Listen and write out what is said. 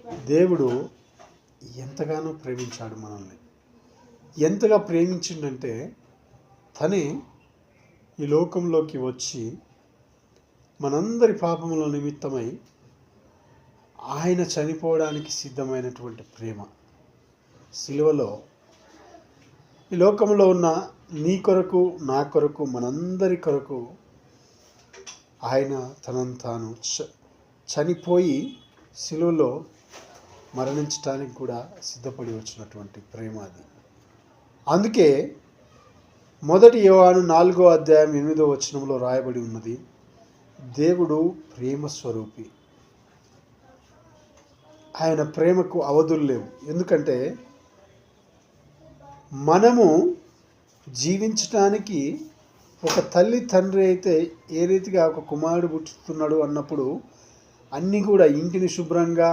దేవుడు ఎంతగానో ప్రేమించాడు మనల్ని. ఎంతగా ప్రేమించిండంటే తనే ఈ లోకంలోకి వచ్చి మనందరి పాపముల నిమిత్తమై ఆయన చనిపోవడానికి సిద్ధమైనటువంటి ప్రేమ. సిలువలో ఈ లోకంలో ఉన్న నీ కొరకు, నా కొరకు, మనందరి కొరకు ఆయన తనను తాను చనిపోయి సిలువలో మరణించడానికి కూడా సిద్ధపడి వచ్చినటువంటి ప్రేమ అది. అందుకే మొదటి యోహాను 4:8 రాయబడి ఉన్నది, దేవుడు ప్రేమ స్వరూపి. ఆయన ప్రేమకు అవధులు లేవు. ఎందుకంటే మనము జీవించటానికి ఒక తల్లి తండ్రి అయితే ఏ రీతిగా ఒక కుమారుడు పుట్టుతున్నాడు అన్నప్పుడు అన్నీ కూడా ఇంటిని శుభ్రంగా